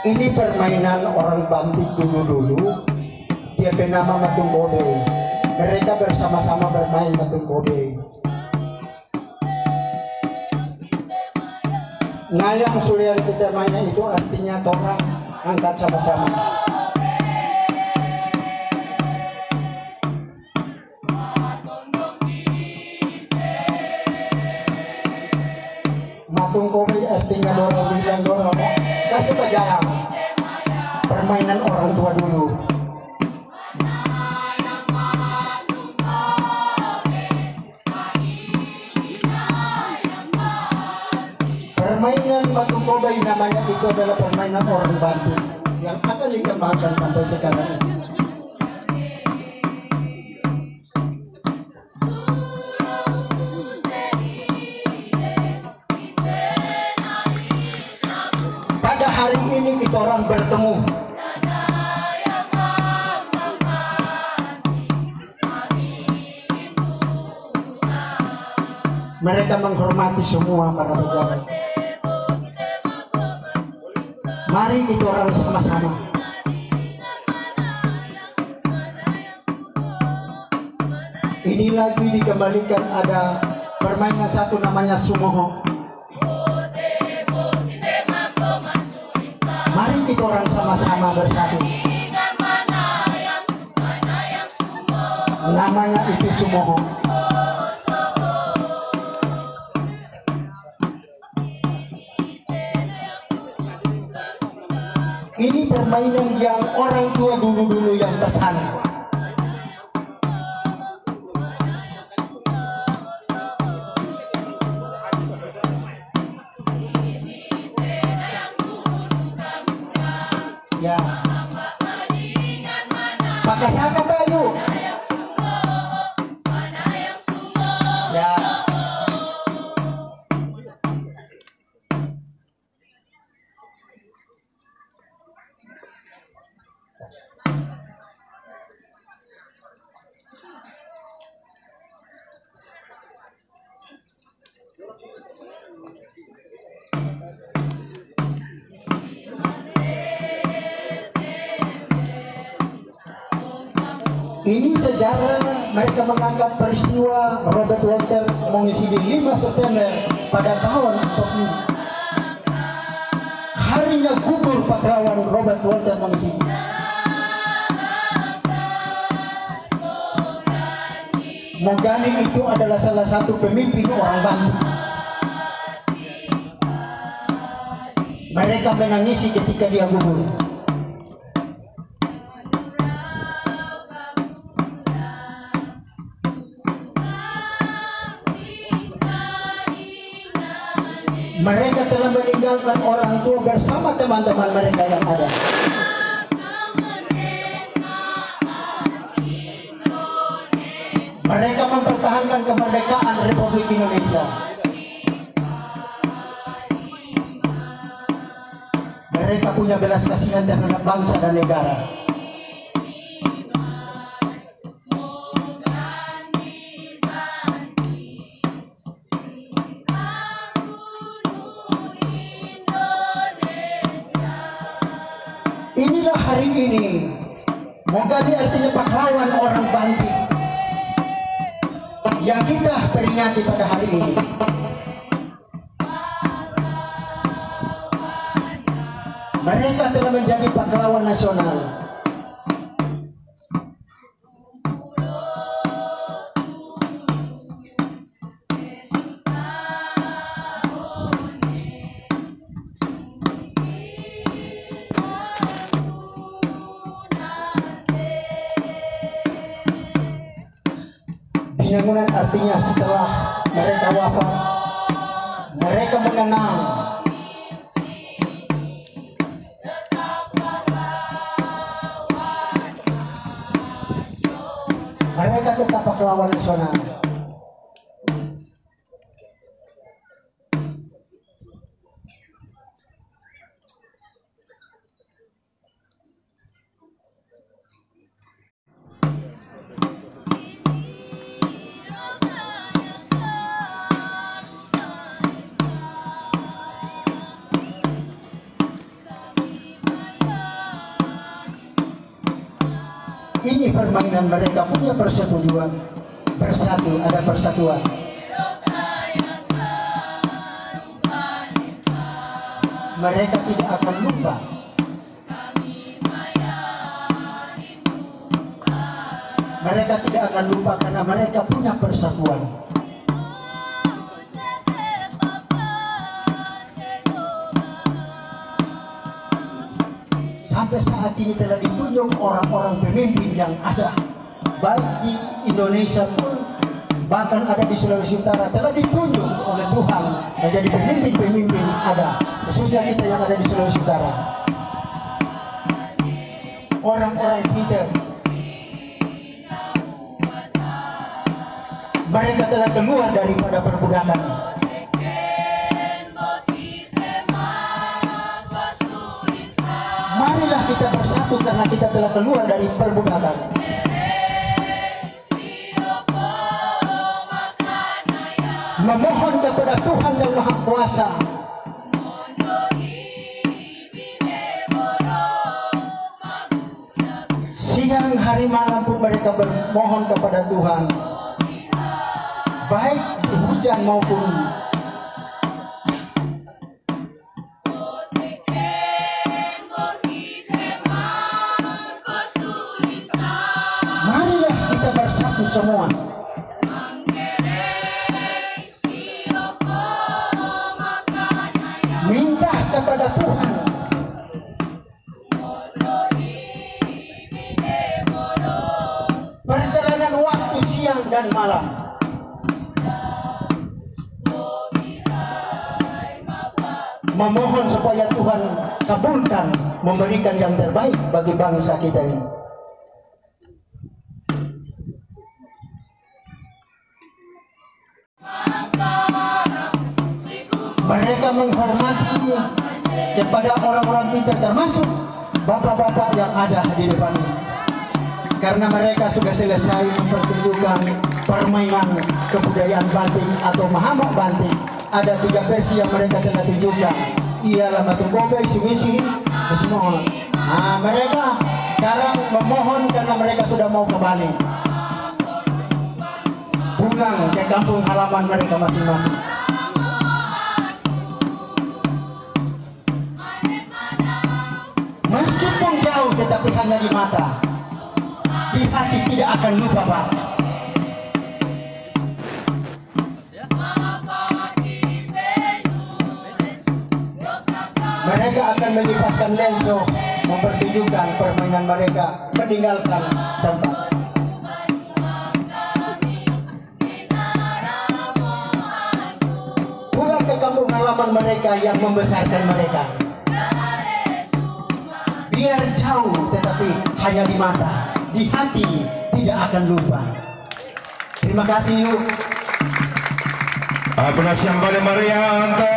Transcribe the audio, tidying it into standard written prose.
Ini permainan orang Bantik dulu-dulu. Dia bernama Matung Kobe. Mereka bersama-sama bermain Matung Kobe. Nah, yang sulian kita mainnya itu artinya torang angkat sama-sama. Matung Kobe artinya dorong bilang dorong. Kasih saja permainan orang tua dulu. Permainan Matung Kobe namanya itu adalah permainan orang Bantik yang akan dikembangkan sampai sekarang. Pada hari ini kita orang bertemu. Mereka menghormati semua para pejabat. Mari kita orang sama-sama. Ini lagi dikembalikan, ada permainan satu namanya sumoho. Mari kita orang sama-sama bersatu. Namanya itu sumoho. Ini permainan yang orang tua dulu-dulu yang pesan. Ya. Pakai saka tayo. Ya. Ini sejarah mereka mengangkat peristiwa Robert Walter mengisi di 5 September pada tahun 40. Harinya gugur pahlawan Robert Walter mengisi. Mogani itu adalah salah satu pemimpin orang Bantu. Mereka menangisi ketika dia gugur. Mereka telah meninggalkan orang tua bersama teman-teman mereka yang ada. Mereka mempertahankan kemerdekaan Republik Indonesia. Mereka punya belas kasihan terhadap bangsa dan negara. Inilah hari ini. Mogani artinya pahlawan orang Bantik yang kita peringati pada hari ini. Mereka telah menjadi pahlawan nasional. Binangunan artinya setelah mereka wafat, mereka mengenang. Mereka tetap pahlawan nasional. ini permainan mereka punya persetujuan, bersatu, ada persatuan. Mereka tidak akan lupa. Mereka tidak akan lupa karena mereka punya persatuan. Sampai saat ini telah ditunjuk orang-orang pemimpin yang ada, baik di Indonesia pun, bahkan ada di Sulawesi Utara, telah ditunjuk oleh Tuhan menjadi pemimpin-pemimpin ada, khususnya kita yang ada di Sulawesi Utara. Orang-orang pintar, mereka telah keluar daripada perbudakan. Marilah kita bersatu karena kita telah keluar dari perbudakan. Memohon kepada Tuhan yang Maha Kuasa. Siang hari malam pun mereka bermohon kepada Tuhan, baik hujan maupun marilah kita bersatu semua. Minta kepada Tuhan. Perjalanan waktu siang dan malam. Memohon supaya Tuhan kabulkan, memberikan yang terbaik bagi bangsa kita ini. Mereka menghormati kepada orang-orang pintar, termasuk bapak-bapak yang ada di depan ini, karena mereka sudah selesai mempertunjukkan permainan kebudayaan banting atau mahamak banting. Ada 3 versi yang mereka telah tunjukkan, ialah Batu Kobe, Sumisi, semua. Nah, mereka sekarang memohon karena mereka sudah mau kembali pulang ke kampung halaman mereka masing-masing. Meskipun jauh tetapi hanya di mata, di hati tidak akan lupa, Pak. Mereka akan melipaskan lenso, mempertunjukkan permainan mereka, meninggalkan tempat. Pulang ke kampung halaman mereka yang membesarkan mereka. Biar jauh tetapi hanya di mata, di hati tidak akan lupa. Terima kasih yuk. Aplaus yang paling meriah untuk